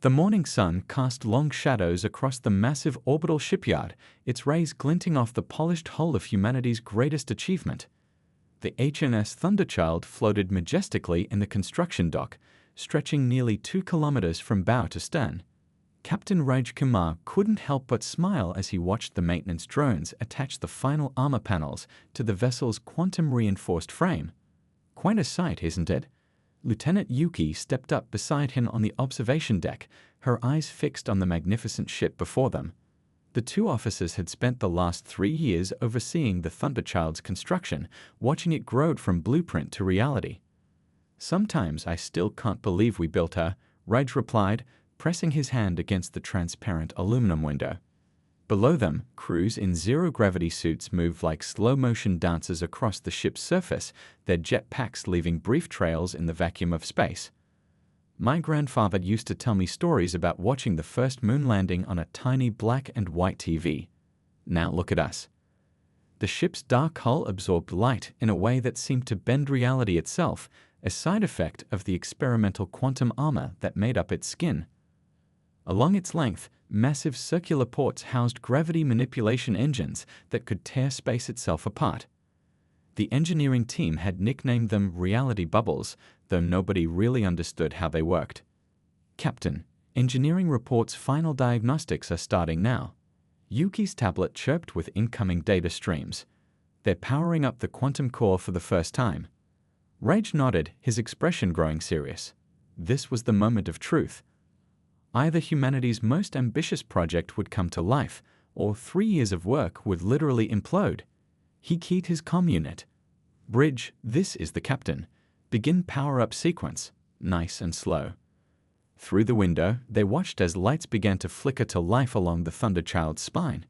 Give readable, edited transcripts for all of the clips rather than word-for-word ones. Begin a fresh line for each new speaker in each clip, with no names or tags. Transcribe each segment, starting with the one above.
The morning sun cast long shadows across the massive orbital shipyard, its rays glinting off the polished hull of humanity's greatest achievement. The HMS Thunderchild floated majestically in the construction dock, stretching nearly 2 kilometers from bow to stern. Captain Raj Kumar couldn't help but smile as he watched the maintenance drones attach the final armor panels to the vessel's quantum-reinforced frame. Quite a sight, isn't it? Lieutenant Yuki stepped up beside him on the observation deck, her eyes fixed on the magnificent ship before them. The two officers had spent the last 3 years overseeing the Thunderchild's construction, watching it grow from blueprint to reality. "Sometimes I still can't believe we built her," Raj replied, pressing his hand against the transparent aluminum window. Below them, crews in zero-gravity suits moved like slow-motion dancers across the ship's surface, their jetpacks leaving brief trails in the vacuum of space. "My grandfather used to tell me stories about watching the first moon landing on a tiny black and white TV. Now look at us." The ship's dark hull absorbed light in a way that seemed to bend reality itself, a side effect of the experimental quantum armor that made up its skin. Along its length, massive circular ports housed gravity manipulation engines that could tear space itself apart. The engineering team had nicknamed them reality bubbles, though nobody really understood how they worked. "Captain, engineering reports final diagnostics are starting now." Yuki's tablet chirped with incoming data streams. "They're powering up the quantum core for the first time." Raj nodded, his expression growing serious. This was the moment of truth. Either humanity's most ambitious project would come to life, or 3 years of work would literally implode. He keyed his comm unit. "Bridge, this is the captain. Begin power-up sequence. Nice and slow." Through the window, they watched as lights began to flicker to life along the Thunderchild's spine.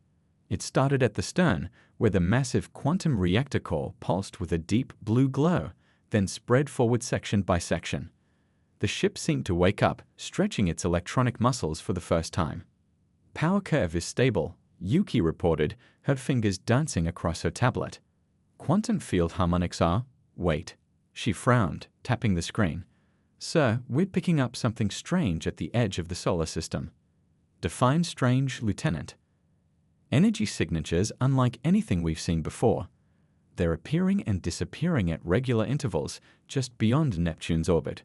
It started at the stern, where the massive quantum reactor core pulsed with a deep blue glow, then spread forward section by section. The ship seemed to wake up, stretching its electronic muscles for the first time. "Power curve is stable," Yuki reported, her fingers dancing across her tablet. "Quantum field harmonics are—" "Wait." She frowned, tapping the screen. "Sir, we're picking up something strange at the edge of the solar system." "Define strange, Lieutenant." "Energy signatures unlike anything we've seen before. They're appearing and disappearing at regular intervals, just beyond Neptune's orbit.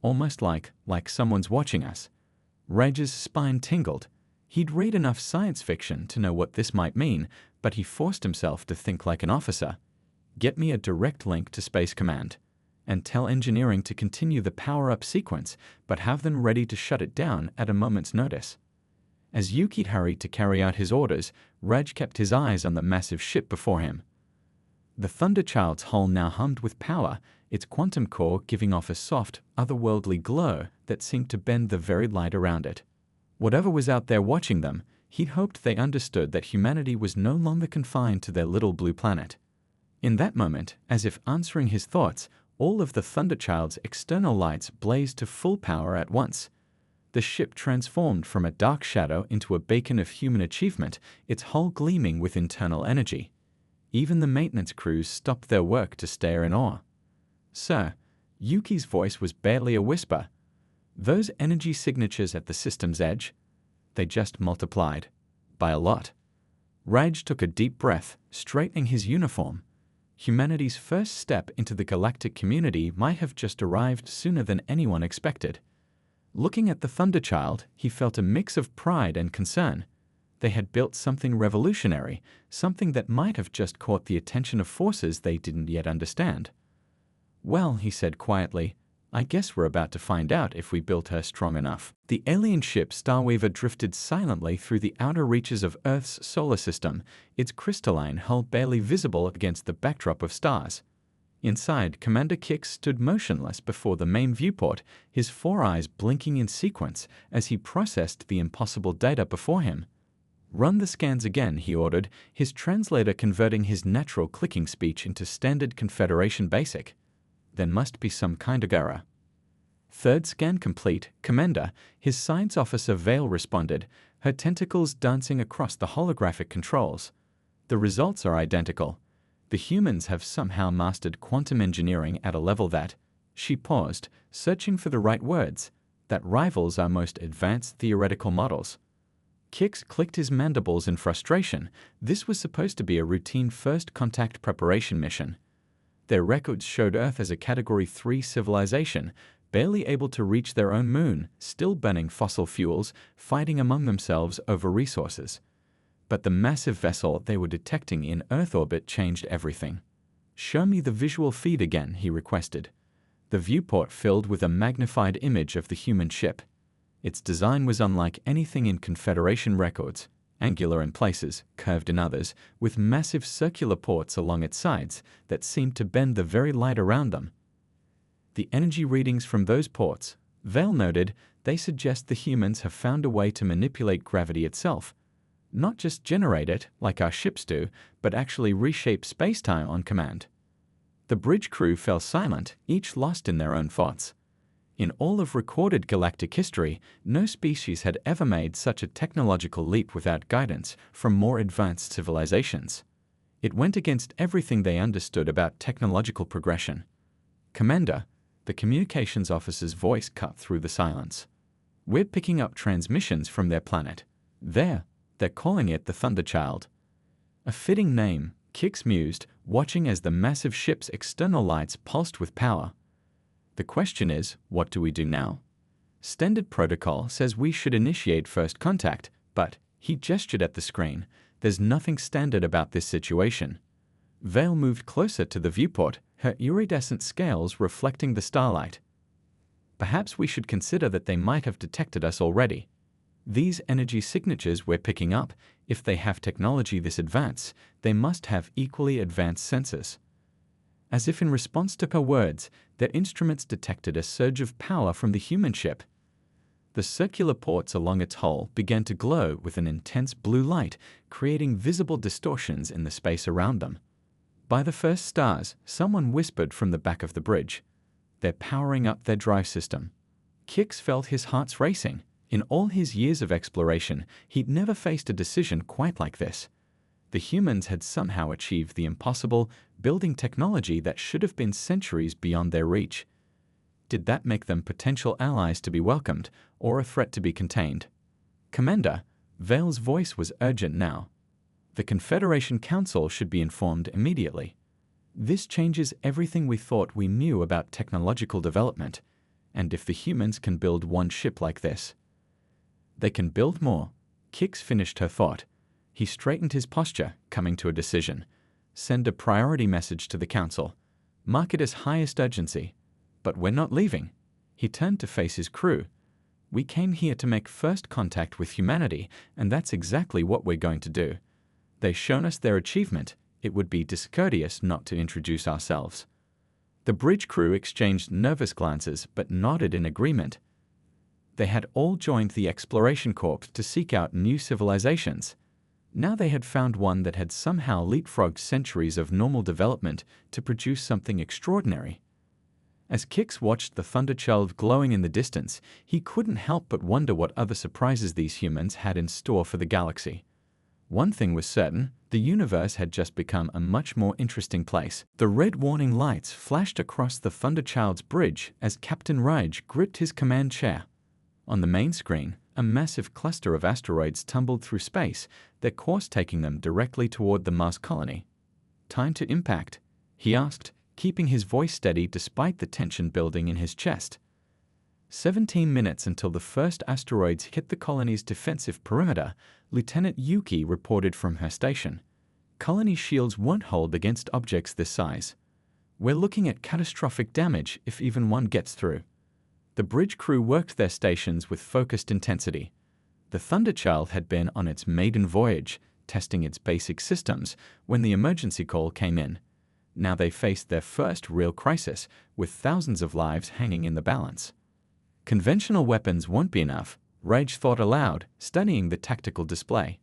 Almost like someone's watching us." Raj's spine tingled. He'd read enough science fiction to know what this might mean, but he forced himself to think like an officer. "Get me a direct link to Space Command. And tell engineering to continue the power-up sequence, but have them ready to shut it down at a moment's notice." As Yuki hurried to carry out his orders, Raj kept his eyes on the massive ship before him. The Thunderchild's hull now hummed with power, its quantum core giving off a soft, otherworldly glow that seemed to bend the very light around it. Whatever was out there watching them, he'd hoped they understood that humanity was no longer confined to their little blue planet. In that moment, as if answering his thoughts, all of the Thunderchild's external lights blazed to full power at once. The ship transformed from a dark shadow into a beacon of human achievement, its hull gleaming with internal energy. Even the maintenance crews stopped their work to stare in awe. "Sir," Yuki's voice was barely a whisper. "Those energy signatures at the system's edge? They just multiplied. By a lot." Raj took a deep breath, straightening his uniform. Humanity's first step into the galactic community might have just arrived sooner than anyone expected. Looking at the Thunderchild, he felt a mix of pride and concern. They had built something revolutionary, something that might have just caught the attention of forces they didn't yet understand. "Well," he said quietly, "I guess we're about to find out if we built her strong enough." The alien ship Starweaver drifted silently through the outer reaches of Earth's solar system, its crystalline hull barely visible against the backdrop of stars. Inside, Commander Kix stood motionless before the main viewport, his 4 eyes blinking in sequence as he processed the impossible data before him. "Run the scans again," he ordered, his translator converting his natural clicking speech into standard Confederation Basic. "There must be some kind of error." "Third scan complete, Commander," his science officer Vale responded, her tentacles dancing across the holographic controls. "The results are identical. The humans have somehow mastered quantum engineering at a level that—" She paused, searching for the right words. that rivals our most advanced theoretical models. Kix clicked his mandibles in frustration. This was supposed to be a routine first contact preparation mission. Their records showed Earth as a Category 3 civilization, barely able to reach their own moon, still burning fossil fuels, fighting among themselves over resources. But the massive vessel they were detecting in Earth orbit changed everything. "Show me the visual feed again," he requested. The viewport filled with a magnified image of the human ship. Its design was unlike anything in Confederation records, angular in places, curved in others, with massive circular ports along its sides that seemed to bend the very light around them. The energy readings from those ports, Vale noted, they suggest the humans have found a way to manipulate gravity itself. Not just generate it, like our ships do, but actually reshape space-time on command. The bridge crew fell silent, each lost in their own thoughts. In all of recorded galactic history, no species had ever made such a technological leap without guidance from more advanced civilizations. It went against everything they understood about technological progression. "Commander," the communications officer's voice cut through the silence. "We're picking up transmissions from their planet. They're calling it the Thunderchild." A fitting name, Kix mused, watching as the massive ship's external lights pulsed with power. "The question is, what do we do now? Standard protocol says we should initiate first contact, but," he gestured at the screen, "there's nothing standard about this situation." Vale moved closer to the viewport, her iridescent scales reflecting the starlight. "Perhaps we should consider that they might have detected us already. These energy signatures we're picking up, if they have technology this advanced, they must have equally advanced sensors." As if in response to her words, their instruments detected a surge of power from the human ship. The circular ports along its hull began to glow with an intense blue light, creating visible distortions in the space around them. "By the first stars," someone whispered from the back of the bridge. "They're powering up their drive system." Kix felt his heart's racing. In all his years of exploration, he'd never faced a decision quite like this. The humans had somehow achieved the impossible, building technology that should have been centuries beyond their reach. Did that make them potential allies to be welcomed, or a threat to be contained? "Commander," Vale's voice was urgent now. "The Confederation Council should be informed immediately. This changes everything we thought we knew about technological development, and if the humans can build one ship like this, they can build more." Kix finished her thought. He straightened his posture, coming to a decision. "Send a priority message to the Council. Mark it as highest urgency. But we're not leaving." He turned to face his crew. "We came here to make first contact with humanity, and that's exactly what we're going to do. They've shown us their achievement. It would be discourteous not to introduce ourselves." The bridge crew exchanged nervous glances but nodded in agreement. They had all joined the Exploration Corps to seek out new civilizations. Now they had found one that had somehow leapfrogged centuries of normal development to produce something extraordinary. As Kix watched the Thunderchild glowing in the distance, he couldn't help but wonder what other surprises these humans had in store for the galaxy. One thing was certain, the universe had just become a much more interesting place. The red warning lights flashed across the Thunderchild's bridge as Captain Raj gripped his command chair. On the main screen, a massive cluster of asteroids tumbled through space, their course taking them directly toward the Mars colony. "Time to impact?" he asked, keeping his voice steady despite the tension building in his chest. 17 minutes until the first asteroids hit the colony's defensive perimeter, Lieutenant Yuki reported from her station. "Colony shields won't hold against objects this size. We're looking at catastrophic damage if even one gets through." The bridge crew worked their stations with focused intensity. The Thunderchild had been on its maiden voyage, testing its basic systems, when the emergency call came in. Now they faced their first real crisis, with thousands of lives hanging in the balance. Conventional weapons won't be enough, Rage thought aloud, studying the tactical display.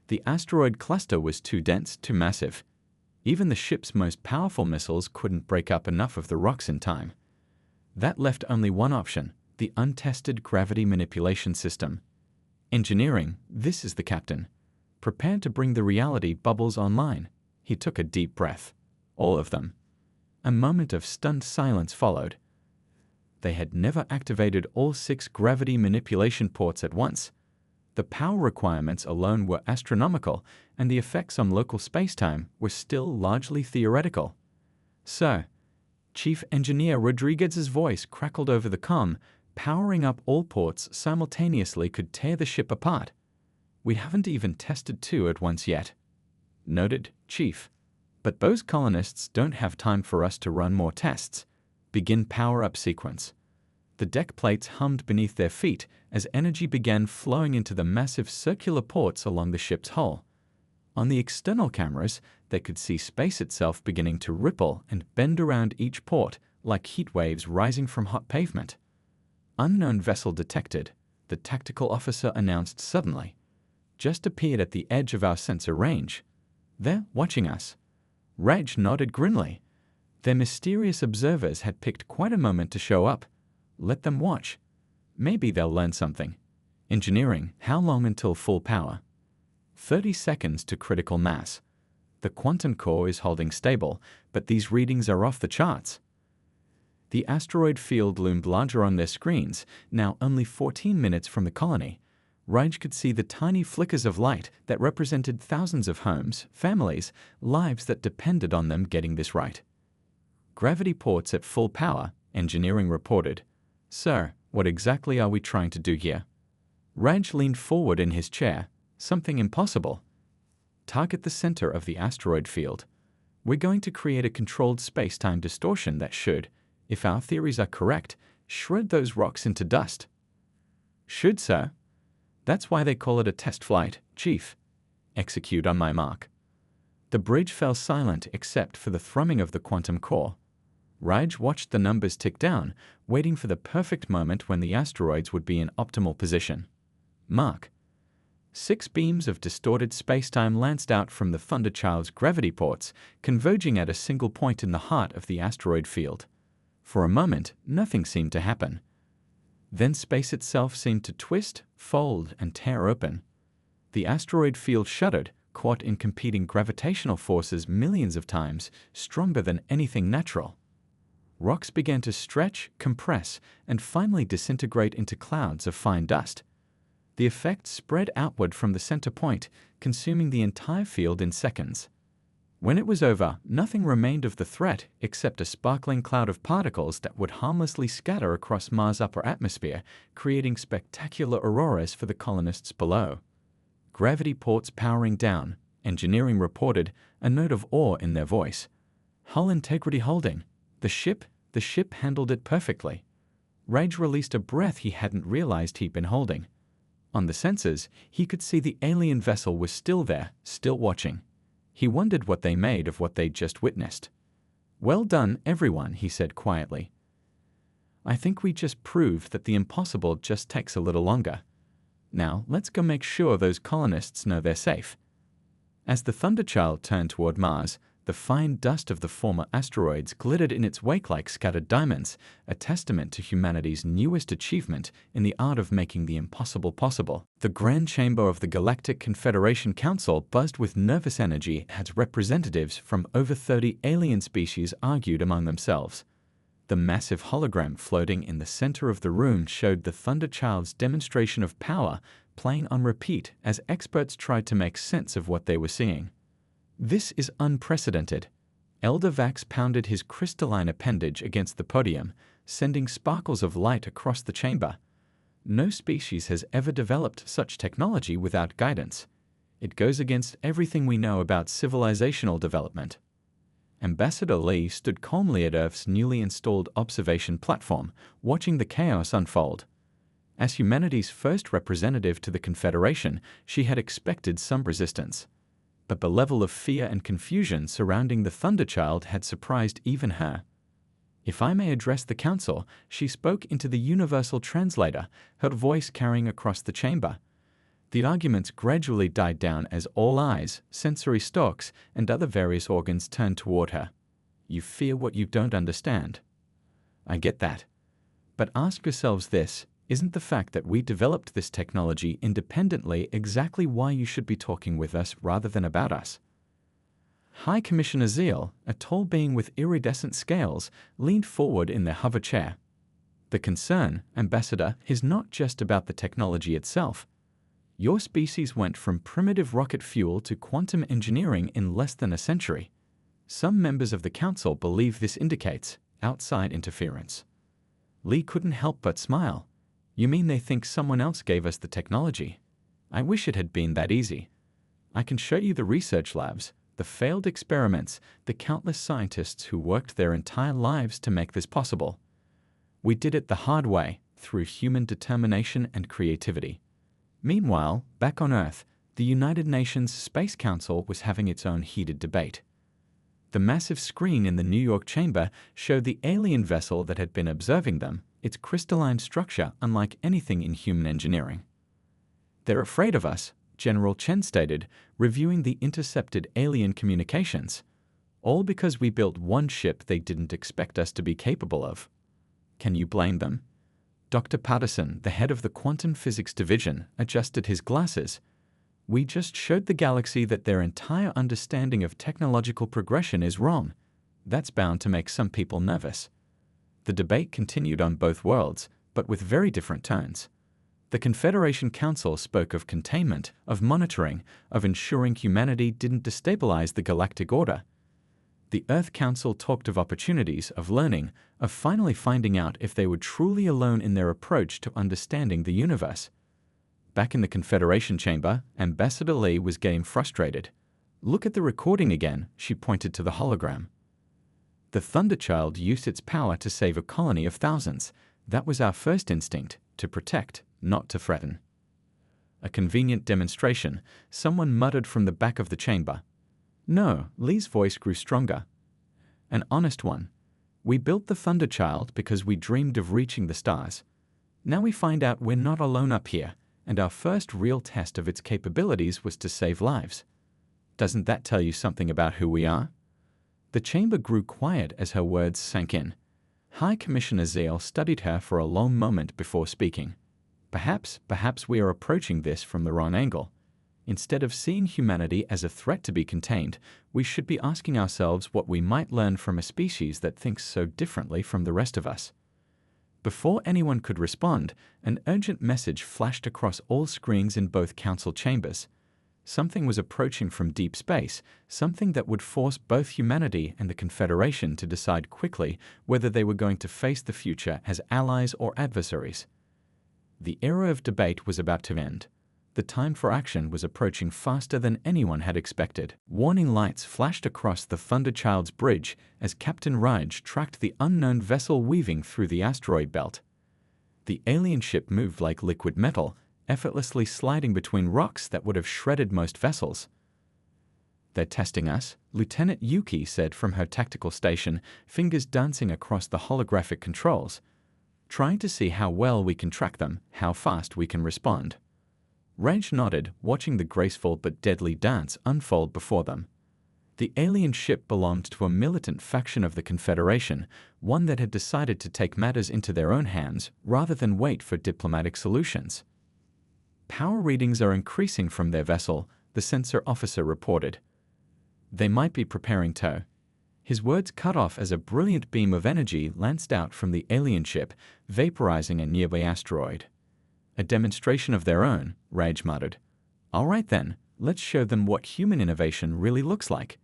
The asteroid cluster was too dense, too massive. Even the ship's most powerful missiles couldn't break up enough of the rocks in time. That left only one option, the untested gravity manipulation system. "Engineering, this is the captain. Prepared to bring the reality bubbles online." He took a deep breath. "All of them." A moment of stunned silence followed. They had never activated all 6 gravity manipulation ports at once. The power requirements alone were astronomical, and the effects on local spacetime were still largely theoretical. "Sir," Chief Engineer Rodriguez's voice crackled over the comm, "powering up all ports simultaneously could tear the ship apart. We haven't even tested 2 at once yet." "Noted, Chief. But those colonists don't have time for us to run more tests. Begin power-up sequence." The deck plates hummed beneath their feet as energy began flowing into the massive circular ports along the ship's hull. On the external cameras, they could see space itself beginning to ripple and bend around each port like heat waves rising from hot pavement. "Unknown vessel detected," the tactical officer announced suddenly. "Just appeared at the edge of our sensor range. They're watching us." Raj nodded grimly. Their mysterious observers had picked quite a moment to show up. Let them watch. Maybe they'll learn something. "Engineering, how long until full power?" 30 seconds to critical mass. The quantum core is holding stable, but these readings are off the charts. The asteroid field loomed larger on their screens, now only 14 minutes from the colony. Raj could see the tiny flickers of light that represented thousands of homes, families, lives that depended on them getting this right. "Gravity ports at full power," engineering reported. "Sir, what exactly are we trying to do here?" Raj leaned forward in his chair. "Something impossible. Target the center of the asteroid field. We're going to create a controlled space-time distortion that should, if our theories are correct, shred those rocks into dust." "Should, sir? That's why they call it a test flight, Chief." "Execute on my mark." The bridge fell silent except for the thrumming of the quantum core. Raj watched the numbers tick down, waiting for the perfect moment when the asteroids would be in optimal position. Mark. 6 beams of distorted spacetime lanced out from the Thunderchild's gravity ports, converging at a single point in the heart of the asteroid field. For a moment, nothing seemed to happen. Then space itself seemed to twist, fold, and tear open. The asteroid field shuddered, caught in competing gravitational forces millions of times, stronger than anything natural. Rocks began to stretch, compress, and finally disintegrate into clouds of fine dust. The effect spread outward from the center point, consuming the entire field in seconds. When it was over, nothing remained of the threat except a sparkling cloud of particles that would harmlessly scatter across Mars' upper atmosphere, creating spectacular auroras for the colonists below. "Gravity ports powering down," engineering reported, a note of awe in their voice. "Hull integrity holding. The ship handled it perfectly." Raj released a breath he hadn't realized he'd been holding. On the sensors, he could see the alien vessel was still there, still watching. He wondered what they made of what they'd just witnessed. "Well done, everyone," he said quietly. "I think we just proved that the impossible just takes a little longer. Now, let's go make sure those colonists know they're safe." As the Thunderchild turned toward Mars, the fine dust of the former asteroids glittered in its wake like scattered diamonds, a testament to humanity's newest achievement in the art of making the impossible possible. The Grand Chamber of the Galactic Confederation Council buzzed with nervous energy as representatives from over 30 alien species argued among themselves. The massive hologram floating in the center of the room showed the Thunderchild's demonstration of power playing on repeat as experts tried to make sense of what they were seeing. "This is unprecedented." Elder Vax pounded his crystalline appendage against the podium, sending sparkles of light across the chamber. "No species has ever developed such technology without guidance. It goes against everything we know about civilizational development." Ambassador Lee stood calmly at Earth's newly installed observation platform, watching the chaos unfold. As humanity's first representative to the Confederation, she had expected some resistance. But the level of fear and confusion surrounding the Thunderchild had surprised even her. "If I may address the Council," she spoke into the universal translator, her voice carrying across the chamber. The arguments gradually died down as all eyes, sensory stalks, and other various organs turned toward her. "You fear what you don't understand. I get that. But ask yourselves this. Isn't the fact that we developed this technology independently exactly why you should be talking with us rather than about us?" High Commissioner Zeal, a tall being with iridescent scales, leaned forward in their hover chair. The concern, Ambassador, is not just about the technology itself. Your species went from primitive rocket fuel to quantum engineering in less than a century. Some members of the Council believe this indicates outside interference. Lee couldn't help but smile. You mean they think someone else gave us the technology? I wish it had been that easy. I can show you the research labs, the failed experiments, the countless scientists who worked their entire lives to make this possible. We did it the hard way, through human determination and creativity. Meanwhile, back on Earth, the United Nations Space Council was having its own heated debate. The massive screen in the New York chamber showed the alien vessel that had been observing them, its crystalline structure unlike anything in human engineering. "They're afraid of us," General Chen stated, reviewing the intercepted alien communications, "all because we built one ship they didn't expect us to be capable of." Can you blame them? Dr. Patterson, the head of the Quantum Physics Division, adjusted his glasses. "We just showed the galaxy that their entire understanding of technological progression is wrong. That's bound to make some people nervous." The debate continued on both worlds, but with very different tones. The Confederation Council spoke of containment, of monitoring, of ensuring humanity didn't destabilize the galactic order. The Earth Council talked of opportunities, of learning, of finally finding out if they were truly alone in their approach to understanding the universe. Back in the Confederation chamber, Ambassador Lee was getting frustrated. "Look at the recording again," she pointed to the hologram. "The Thunderchild used its power to save a colony of thousands. That was our first instinct, to protect, not to threaten." A convenient demonstration, someone muttered from the back of the chamber. "No," Lee's voice grew stronger. "An honest one. We built the Thunderchild because we dreamed of reaching the stars. Now we find out we're not alone up here, and our first real test of its capabilities was to save lives. Doesn't that tell you something about who we are?" The chamber grew quiet as her words sank in. High Commissioner Zale studied her for a long moment before speaking. Perhaps we are approaching this from the wrong angle. Instead of seeing humanity as a threat to be contained, we should be asking ourselves what we might learn from a species that thinks so differently from the rest of us. Before anyone could respond, an urgent message flashed across all screens in both council chambers. Something was approaching from deep space, something that would force both humanity and the Confederation to decide quickly whether they were going to face the future as allies or adversaries. The era of debate was about to end. The time for action was approaching faster than anyone had expected. Warning lights flashed across the Thunderchild's bridge as Captain Raj tracked the unknown vessel weaving through the asteroid belt. The alien ship moved like liquid metal, effortlessly sliding between rocks that would have shredded most vessels. "They're testing us," Lieutenant Yuki said from her tactical station, fingers dancing across the holographic controls. "Trying to see how well we can track them, how fast we can respond." Raj nodded, watching the graceful but deadly dance unfold before them. The alien ship belonged to a militant faction of the Confederation, one that had decided to take matters into their own hands rather than wait for diplomatic solutions. "Power readings are increasing from their vessel," the sensor officer reported. "They might be preparing tow." His words cut off as a brilliant beam of energy lanced out from the alien ship, vaporizing a nearby asteroid. "A demonstration of their own," Raj muttered. "All right then, let's show them what human innovation really looks like.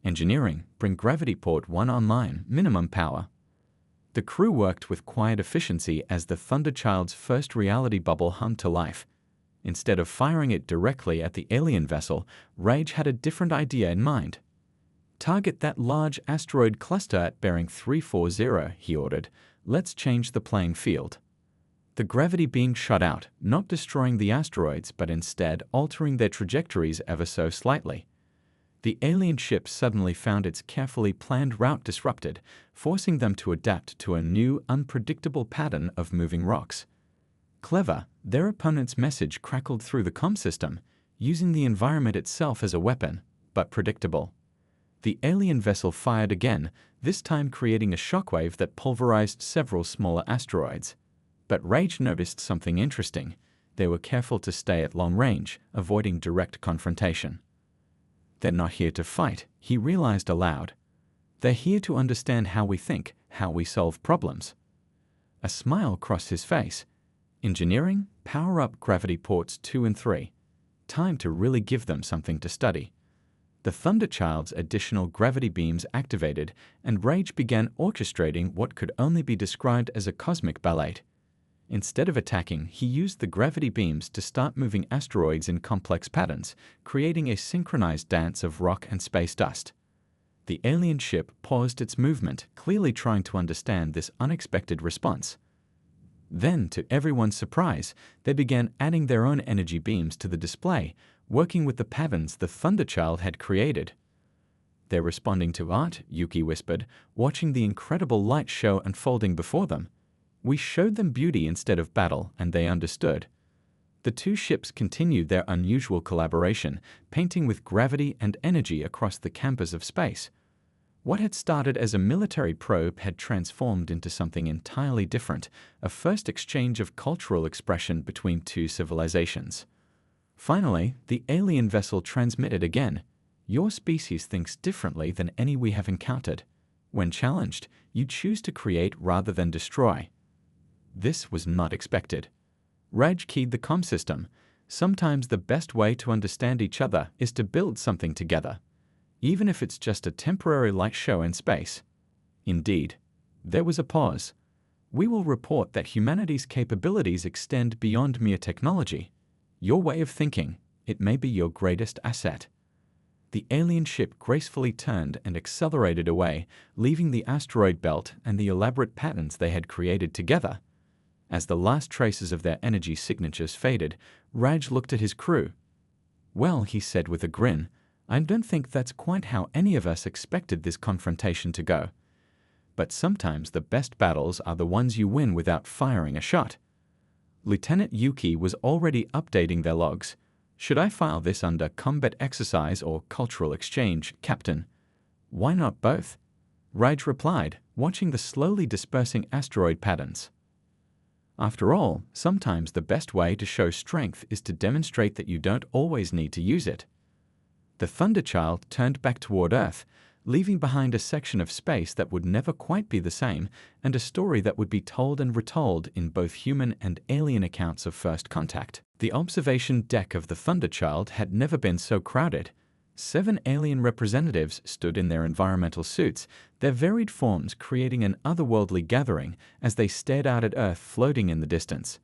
Engineering, bring gravity port 1 online, minimum power." The crew worked with quiet efficiency as the Thunderchild's first reality bubble hummed to life. Instead of firing it directly at the alien vessel, Raj had a different idea in mind. "Target that large asteroid cluster at bearing 340, he ordered. "Let's change the playing field." The gravity beam shot out, not destroying the asteroids, but instead altering their trajectories ever so slightly. The alien ship suddenly found its carefully planned route disrupted, forcing them to adapt to a new, unpredictable pattern of moving rocks. Clever, their opponent's message crackled through the comm system, using the environment itself as a weapon, but predictable. The alien vessel fired again, this time creating a shockwave that pulverized several smaller asteroids. But Raj noticed something interesting. They were careful to stay at long range, avoiding direct confrontation. "They're not here to fight," he realized aloud. "They're here to understand how we think, how we solve problems." A smile crossed his face. Engineering, power up gravity ports 2 and 3. Time to really give them something to study. The Thunderchild's additional gravity beams activated, and Rage began orchestrating what could only be described as a cosmic ballet. Instead of attacking, he used the gravity beams to start moving asteroids in complex patterns, creating a synchronized dance of rock and space dust. The alien ship paused its movement, clearly trying to understand this unexpected response. Then, to everyone's surprise, they began adding their own energy beams to the display, working with the patterns the Thunderchild had created. "They're responding to art," Yuki whispered, watching the incredible light show unfolding before them. "We showed them beauty instead of battle, and they understood." The two ships continued their unusual collaboration, painting with gravity and energy across the campus of space. What had started as a military probe had transformed into something entirely different, a first exchange of cultural expression between two civilizations. Finally, the alien vessel transmitted again. "Your species thinks differently than any we have encountered. When challenged, you choose to create rather than destroy." This was not expected. Raj keyed the comm system. "Sometimes the best way to understand each other is to build something together, even if it's just a temporary light show in space." Indeed. There was a pause. "We will report that humanity's capabilities extend beyond mere technology. Your way of thinking, it may be your greatest asset." The alien ship gracefully turned and accelerated away, leaving the asteroid belt and the elaborate patterns they had created together. As the last traces of their energy signatures faded, Raj looked at his crew. "Well," he said with a grin, "I don't think that's quite how any of us expected this confrontation to go. But sometimes the best battles are the ones you win without firing a shot." Lieutenant Yuki was already updating their logs. "Should I file this under combat exercise or cultural exchange, Captain?" "Why not both?" Raj replied, watching the slowly dispersing asteroid patterns. "After all, sometimes the best way to show strength is to demonstrate that you don't always need to use it." The Thunderchild turned back toward Earth, leaving behind a section of space that would never quite be the same, and a story that would be told and retold in both human and alien accounts of first contact. The observation deck of the Thunderchild had never been so crowded. 7 alien representatives stood in their environmental suits, their varied forms creating an otherworldly gathering as they stared out at Earth floating in the distance.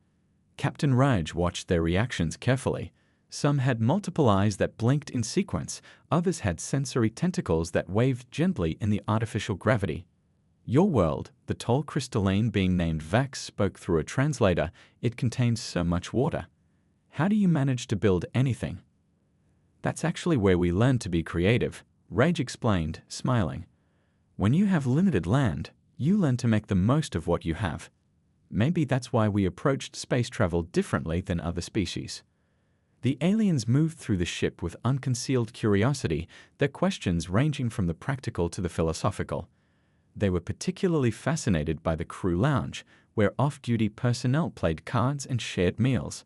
Captain Raj watched their reactions carefully. Some had multiple eyes that blinked in sequence, others had sensory tentacles that waved gently in the artificial gravity. "Your world," the tall crystalline being named Vax spoke through a translator, "it contains so much water. How do you manage to build anything?" "That's actually where we learn to be creative," Rage explained, smiling. "When you have limited land, you learn to make the most of what you have. Maybe that's why we approached space travel differently than other species." The aliens moved through the ship with unconcealed curiosity, their questions ranging from the practical to the philosophical. They were particularly fascinated by the crew lounge, where off-duty personnel played cards and shared meals.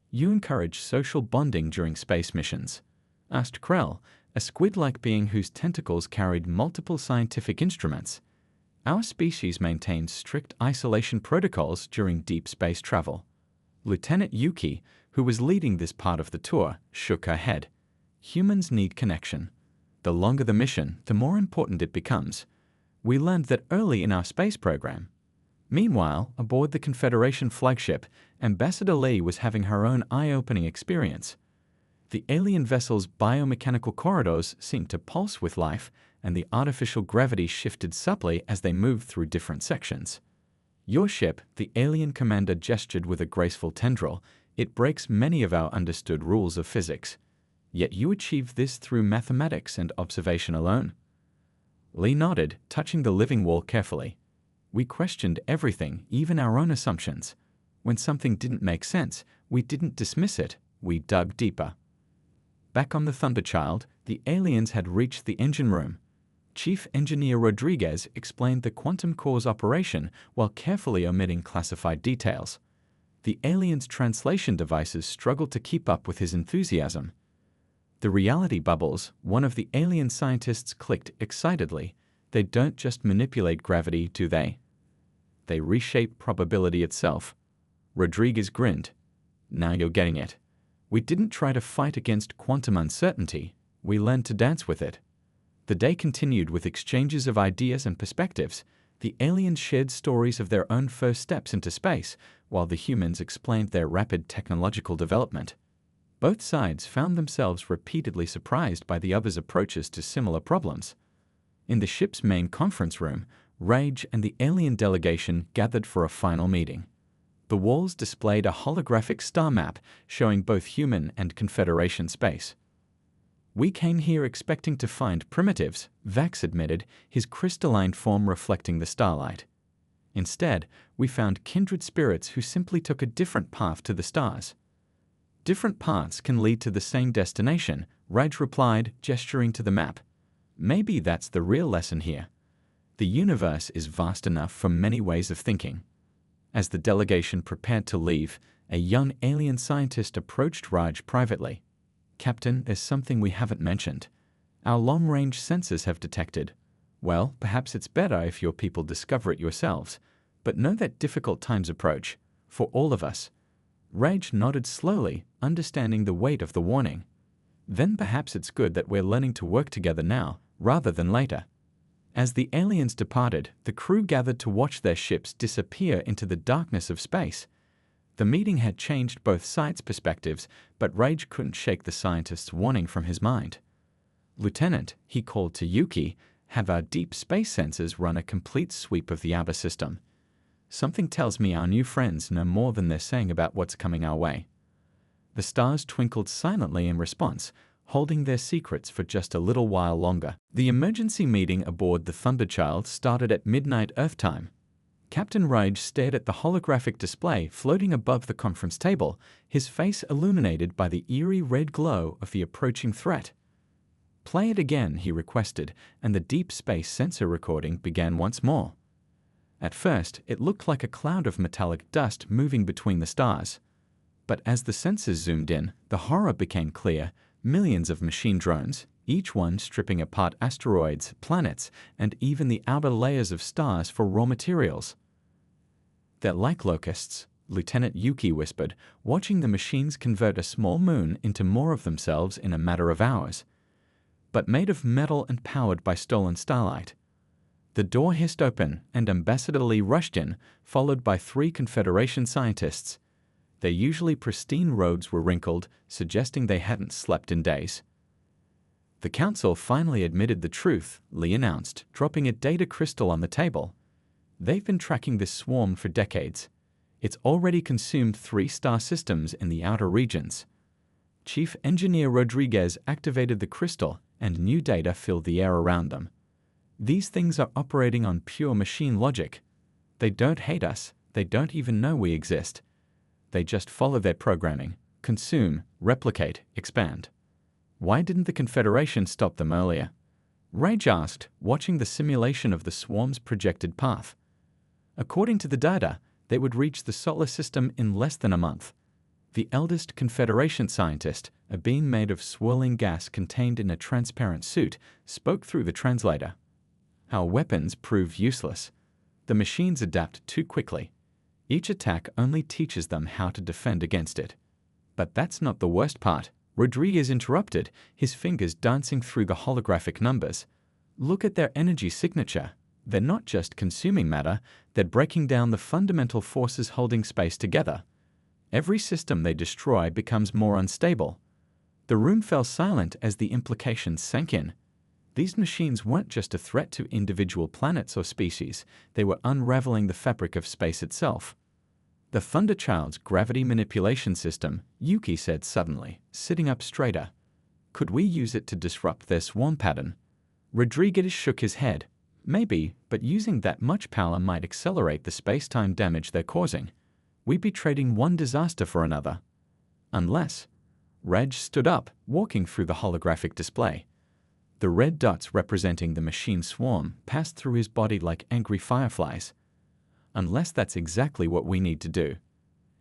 "You encourage social bonding during space missions?" asked Krell, a squid-like being whose tentacles carried multiple scientific instruments. "Our species maintains strict isolation protocols during deep space travel." Lieutenant Yuki, who was leading this part of the tour, shook her head. "Humans need connection. The longer the mission, the more important it becomes. We learned that early in our space program." Meanwhile, aboard the Confederation flagship, Ambassador Lee was having her own eye-opening experience. The alien vessel's biomechanical corridors seemed to pulse with life, and the artificial gravity shifted subtly as they moved through different sections. "Your ship," the alien commander gestured with a graceful tendril, "it breaks many of our understood rules of physics. Yet you achieve this through mathematics and observation alone." Lee nodded, touching the living wall carefully. "We questioned everything, even our own assumptions. When something didn't make sense, we didn't dismiss it, we dug deeper." Back on the Thunderchild, the aliens had reached the engine room. Chief Engineer Rodriguez explained the quantum core's operation while carefully omitting classified details. The aliens' translation devices struggled to keep up with his enthusiasm. "The reality bubbles," one of the alien scientists clicked excitedly. "They don't just manipulate gravity, do they?" They reshape probability itself. Rodriguez grinned. Now you're getting it. We didn't try to fight against quantum uncertainty. We learned to dance with it. The day continued with exchanges of ideas and perspectives. The aliens shared stories of their own first steps into space, while the humans explained their rapid technological development. Both sides found themselves repeatedly surprised by the other's approaches to similar problems. In the ship's main conference room, Rage and the alien delegation gathered for a final meeting. The walls displayed a holographic star map showing both human and Confederation space. We came here expecting to find primitives, Vax admitted, his crystalline form reflecting the starlight. Instead, we found kindred spirits who simply took a different path to the stars. Different paths can lead to the same destination, Raj replied, gesturing to the map. Maybe that's the real lesson here. The universe is vast enough for many ways of thinking. As the delegation prepared to leave, a young alien scientist approached Raj privately. Captain, there's something we haven't mentioned. Our long-range sensors have detected. Well, perhaps it's better if your people discover it yourselves, but know that difficult times approach, for all of us. Rage nodded slowly, understanding the weight of the warning. Then perhaps it's good that we're learning to work together now, rather than later. As the aliens departed, the crew gathered to watch their ships disappear into the darkness of space. The meeting had changed both sides' perspectives, but Rage couldn't shake the scientist's warning from his mind. Lieutenant, he called to Yuki, have our deep space sensors run a complete sweep of the outer system. Something tells me our new friends know more than they're saying about what's coming our way. The stars twinkled silently in response, holding their secrets for just a little while longer. The emergency meeting aboard the Thunderchild started at midnight Earth time. Captain Rage stared at the holographic display floating above the conference table, his face illuminated by the eerie red glow of the approaching threat. Play it again, he requested, and the deep space sensor recording began once more. At first, it looked like a cloud of metallic dust moving between the stars. But as the sensors zoomed in, the horror became clear. Millions of machine drones, each one stripping apart asteroids, planets, and even the outer layers of stars for raw materials. They're like locusts, Lieutenant Yuki whispered, watching the machines convert a small moon into more of themselves in a matter of hours. But made of metal and powered by stolen starlight. The door hissed open, and Ambassador Lee rushed in, followed by 3 Confederation scientists. Their usually pristine robes were wrinkled, suggesting they hadn't slept in days. The Council finally admitted the truth, Lee announced, dropping a data crystal on the table. They've been tracking this swarm for decades. It's already consumed 3 star systems in the outer regions. Chief Engineer Rodriguez activated the crystal, and new data filled the air around them. These things are operating on pure machine logic. They don't hate us, they don't even know we exist. They just follow their programming, consume, replicate, expand. Why didn't the Confederation stop them earlier? Rage asked, watching the simulation of the swarm's projected path. According to the data, they would reach the solar system in less than a month. The eldest Confederation scientist, a being made of swirling gas contained in a transparent suit, spoke through the translator. Our weapons prove useless. The machines adapt too quickly. Each attack only teaches them how to defend against it. But that's not the worst part. Rodriguez interrupted, his fingers dancing through the holographic numbers. Look at their energy signature. They're not just consuming matter, they're breaking down the fundamental forces holding space together. Every system they destroy becomes more unstable. The room fell silent as the implications sank in. These machines weren't just a threat to individual planets or species, they were unraveling the fabric of space itself. The Thunderchild's gravity manipulation system, Yuki said suddenly, sitting up straighter. Could we use it to disrupt their swarm pattern? Rodriguez shook his head. Maybe, but using that much power might accelerate the space-time damage they're causing. We'd be trading one disaster for another. Unless... Raj stood up, walking through the holographic display. The red dots representing the machine swarm passed through his body like angry fireflies. Unless that's exactly what we need to do.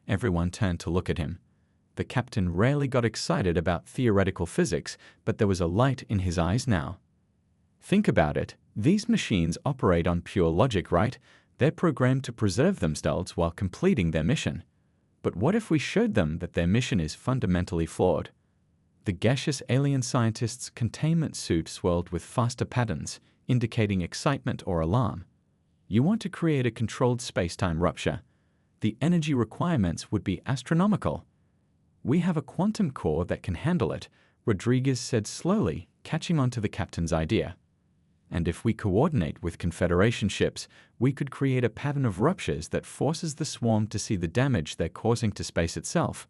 Everyone turned to look at him. The captain rarely got excited about theoretical physics, but there was a light in his eyes now. Think about it. These machines operate on pure logic, right? They're programmed to preserve themselves while completing their mission. But what if we showed them that their mission is fundamentally flawed? The gaseous alien scientist's containment suit swirled with faster patterns, indicating excitement or alarm. You want to create a controlled space-time rupture. The energy requirements would be astronomical. We have a quantum core that can handle it, Rodriguez said slowly, catching on to the captain's idea. And if we coordinate with Confederation ships, we could create a pattern of ruptures that forces the swarm to see the damage they're causing to space itself.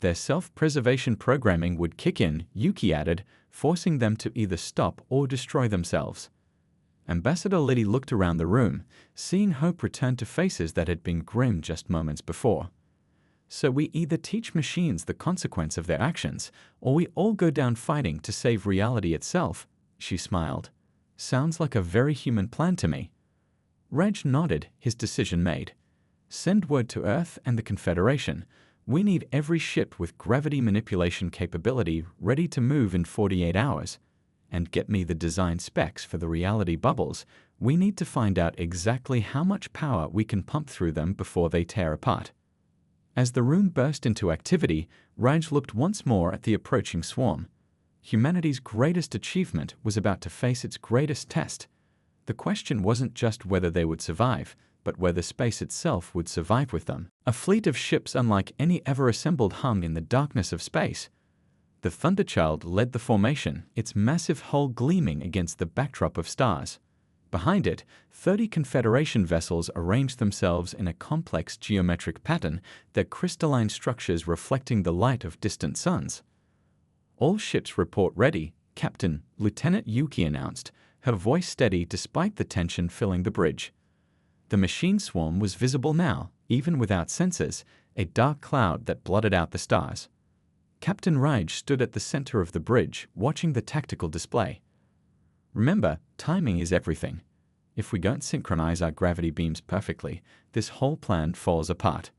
Their self-preservation programming would kick in, Yuki added, forcing them to either stop or destroy themselves. Ambassador Liddy looked around the room, seeing hope return to faces that had been grim just moments before. So we either teach machines the consequence of their actions, or we all go down fighting to save reality itself, she smiled. Sounds like a very human plan to me. Reg nodded, his decision made. Send word to Earth and the Confederation. We need every ship with gravity manipulation capability ready to move in 48 hours. And get me the design specs for the reality bubbles. We need to find out exactly how much power we can pump through them before they tear apart. As the room burst into activity, Raj looked once more at the approaching swarm. Humanity's greatest achievement was about to face its greatest test. The question wasn't just whether they would survive, but whether space itself would survive with them. A fleet of ships unlike any ever assembled hung in the darkness of space. The Thunderchild led the formation, its massive hull gleaming against the backdrop of stars. Behind it, 30 Confederation vessels arranged themselves in a complex geometric pattern, their crystalline structures reflecting the light of distant suns. All ships report ready, Captain, Lieutenant Yuki announced, her voice steady despite the tension filling the bridge. The machine swarm was visible now, even without sensors, a dark cloud that blotted out the stars. Captain Raj stood at the center of the bridge, watching the tactical display. Remember, timing is everything. If we don't synchronize our gravity beams perfectly, this whole plan falls apart.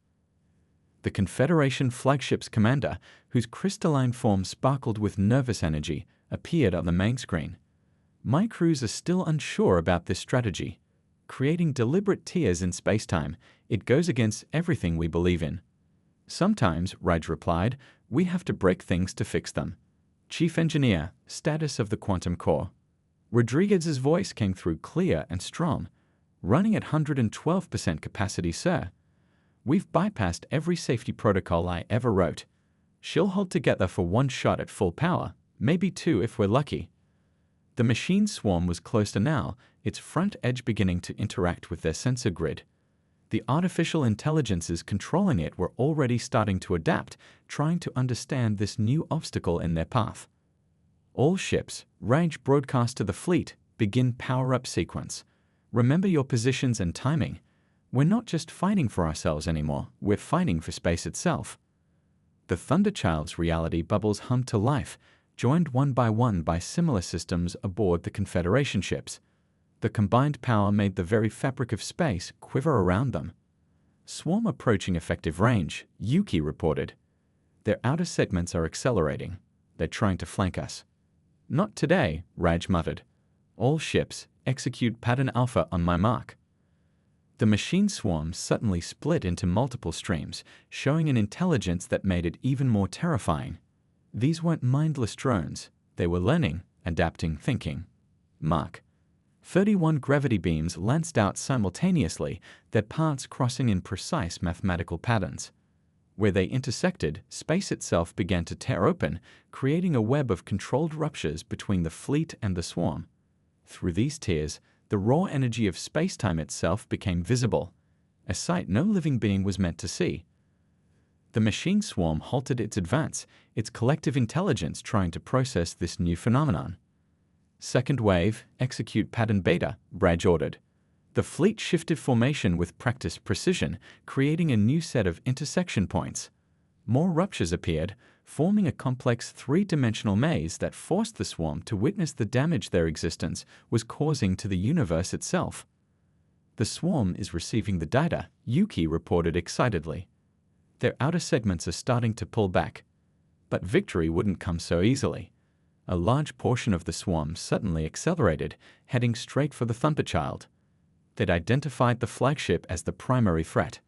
The Confederation flagship's commander, whose crystalline form sparkled with nervous energy, appeared on the main screen. My crews are still unsure about this strategy. Creating deliberate tears in spacetime, it goes against everything we believe in. Sometimes, Raj replied, we have to break things to fix them. Chief Engineer, status of the quantum core. Rodriguez's voice came through clear and strong. Running at 112% capacity, sir. We've bypassed every safety protocol I ever wrote. She'll hold together for one shot at full power, maybe two if we're lucky. The machine swarm was closer now, its front edge beginning to interact with their sensor grid. The artificial intelligences controlling it were already starting to adapt, trying to understand this new obstacle in their path. All ships, Raj broadcast to the fleet, begin power-up sequence. Remember your positions and timing. We're not just fighting for ourselves anymore, we're fighting for space itself. The Thunderchild's reality bubbles hummed to life, joined one by similar systems aboard the Confederation ships. The combined power made the very fabric of space quiver around them. Swarm approaching effective range, Yuki reported. Their outer segments are accelerating. They're trying to flank us. Not today, Raj muttered. All ships, execute pattern alpha on my mark. The machine swarm suddenly split into multiple streams, showing an intelligence that made it even more terrifying. These weren't mindless drones. They were learning, adapting, thinking. Mark. 31 gravity beams lanced out simultaneously, their paths crossing in precise mathematical patterns. Where they intersected, space itself began to tear open, creating a web of controlled ruptures between the fleet and the swarm. Through these tears, the raw energy of spacetime itself became visible, a sight no living being was meant to see. The machine swarm halted its advance, its collective intelligence trying to process this new phenomenon. Second wave, execute pattern beta, Raj ordered. The fleet shifted formation with practiced precision, creating a new set of intersection points. More ruptures appeared, forming a complex three-dimensional maze that forced the swarm to witness the damage their existence was causing to the universe itself. The swarm is receiving the data, Yuki reported excitedly. Their outer segments are starting to pull back. But victory wouldn't come so easily. A large portion of the swarm suddenly accelerated, heading straight for the Thunderchild. They'd identified the flagship as the primary threat.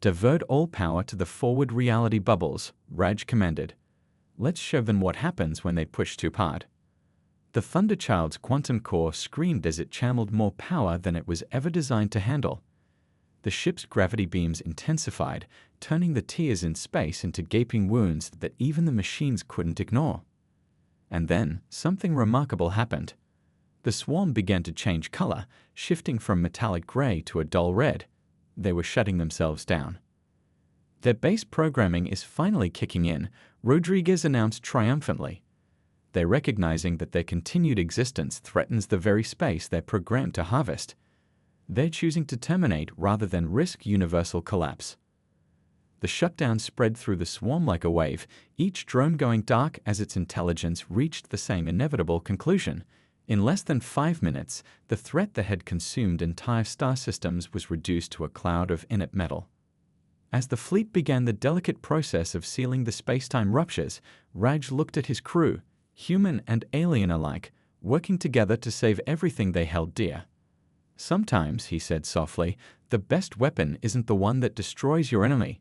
"Divert all power to the forward reality bubbles," Raj commanded. "Let's show them what happens when they push too hard." The Thunderchild's quantum core screamed as it channeled more power than it was ever designed to handle. The ship's gravity beams intensified, turning the tears in space into gaping wounds that even the machines couldn't ignore. And then, something remarkable happened. The swarm began to change color, shifting from metallic gray to a dull red. They were shutting themselves down. "Their base programming is finally kicking in," Rodriguez announced triumphantly. "They're recognizing that their continued existence threatens the very space they're programmed to harvest. They're choosing to terminate rather than risk universal collapse." The shutdown spread through the swarm like a wave, each drone going dark as its intelligence reached the same inevitable conclusion. In less than 5 minutes, the threat that had consumed entire star systems was reduced to a cloud of inert metal. As the fleet began the delicate process of sealing the space-time ruptures, Raj looked at his crew, human and alien alike, working together to save everything they held dear. "Sometimes," he said softly, "the best weapon isn't the one that destroys your enemy.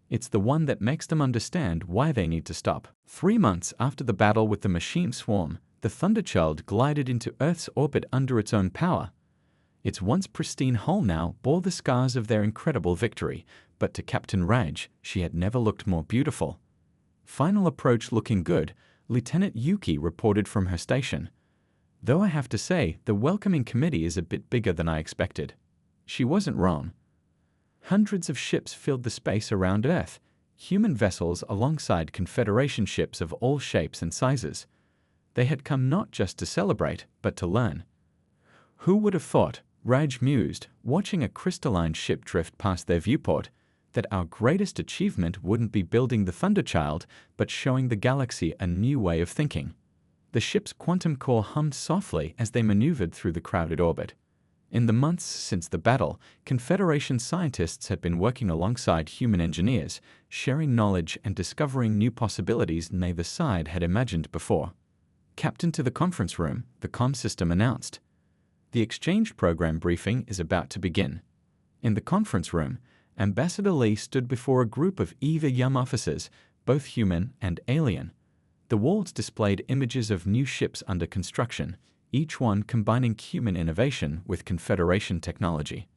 It's the one that makes them understand why they need to stop." 3 months after the battle with the machine swarm, the Thunderchild glided into Earth's orbit under its own power. Its once pristine hull now bore the scars of their incredible victory, but to Captain Raj, she had never looked more beautiful. "Final approach looking good," Lieutenant Yuki reported from her station. "Though I have to say, the welcoming committee is a bit bigger than I expected." She wasn't wrong. Hundreds of ships filled the space around Earth, human vessels alongside Confederation ships of all shapes and sizes. They had come not just to celebrate, but to learn. "Who would have thought," Raj mused, watching a crystalline ship drift past their viewport, "that our greatest achievement wouldn't be building the Thunderchild, but showing the galaxy a new way of thinking." The ship's quantum core hummed softly as they maneuvered through the crowded orbit. In the months since the battle, Confederation scientists had been working alongside human engineers, sharing knowledge and discovering new possibilities neither side had imagined before. "Captain to the conference room," the comm system announced. "The exchange program briefing is about to begin." In the conference room, Ambassador Lee stood before a group of eager young officers, both human and alien. The walls displayed images of new ships under construction, each one combining human innovation with Confederation technology.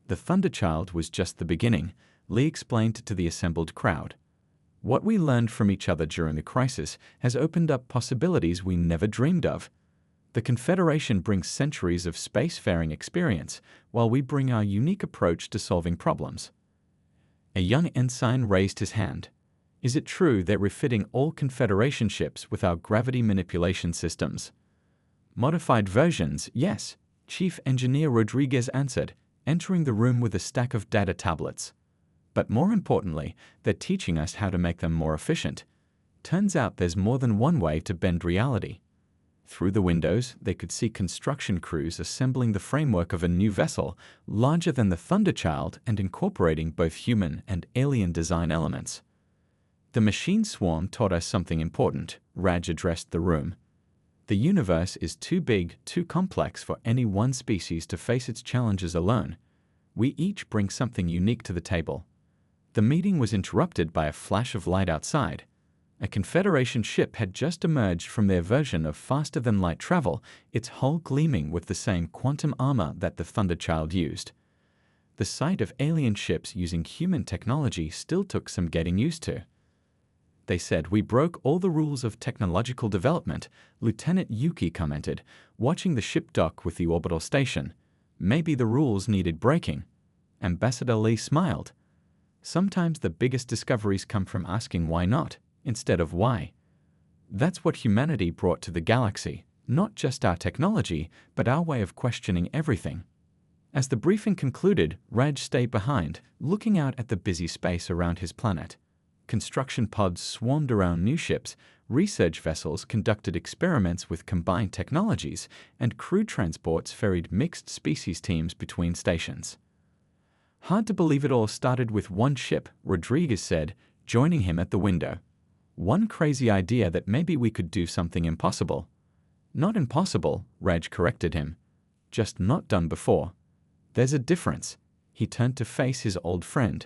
"The Thunderchild was just the beginning," Lee explained to the assembled crowd. "What we learned from each other during the crisis has opened up possibilities we never dreamed of. The Confederation brings centuries of spacefaring experience, while we bring our unique approach to solving problems." A young ensign raised his hand. "Is it true that we're refitting all Confederation ships with our gravity manipulation systems?" "Modified versions, yes," Chief Engineer Rodriguez answered, entering the room with a stack of data tablets. "But more importantly, they're teaching us how to make them more efficient. Turns out there's more than one way to bend reality." Through the windows, they could see construction crews assembling the framework of a new vessel, larger than the Thunderchild and incorporating both human and alien design elements. "The machine swarm taught us something important," Raj addressed the room. "The universe is too big, too complex for any one species to face its challenges alone. We each bring something unique to the table." The meeting was interrupted by a flash of light outside. A Confederation ship had just emerged from their version of faster-than-light travel, its hull gleaming with the same quantum armor that the Thunderchild used. The sight of alien ships using human technology still took some getting used to. "They said we broke all the rules of technological development," Lieutenant Yuki commented, watching the ship dock with the orbital station. "Maybe the rules needed breaking." Ambassador Lee smiled. "Sometimes the biggest discoveries come from asking why not, instead of why. That's what humanity brought to the galaxy, not just our technology, but our way of questioning everything." As the briefing concluded, Raj stayed behind, looking out at the busy space around his planet. Construction pods swarmed around new ships, research vessels conducted experiments with combined technologies, and crew transports ferried mixed species teams between stations. "Hard to believe it all started with one ship," Rodriguez said, joining him at the window. "One crazy idea that maybe we could do something impossible." "Not impossible," Raj corrected him. "Just not done before." There's a difference. He turned to face his old friend.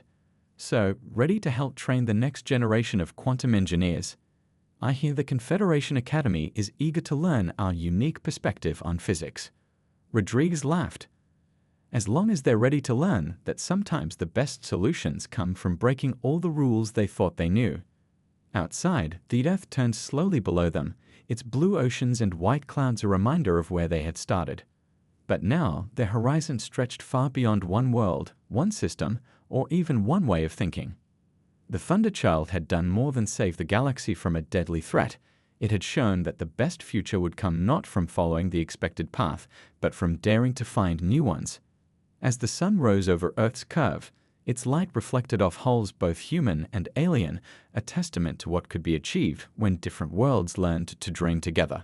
So, ready to help train the next generation of quantum engineers? I hear the Confederation Academy is eager to learn our unique perspective on physics. Rodriguez laughed. As long as they're ready to learn that sometimes the best solutions come from breaking all the rules they thought they knew. Outside, the earth turned slowly below them, its blue oceans and white clouds a reminder of where they had started. But now, their horizon stretched far beyond one world, one system, or even one way of thinking. The Thunderchild had done more than save the galaxy from a deadly threat. It had shown that the best future would come not from following the expected path, but from daring to find new ones. As the sun rose over Earth's curve, its light reflected off hulls both human and alien, a testament to what could be achieved when different worlds learned to dream together.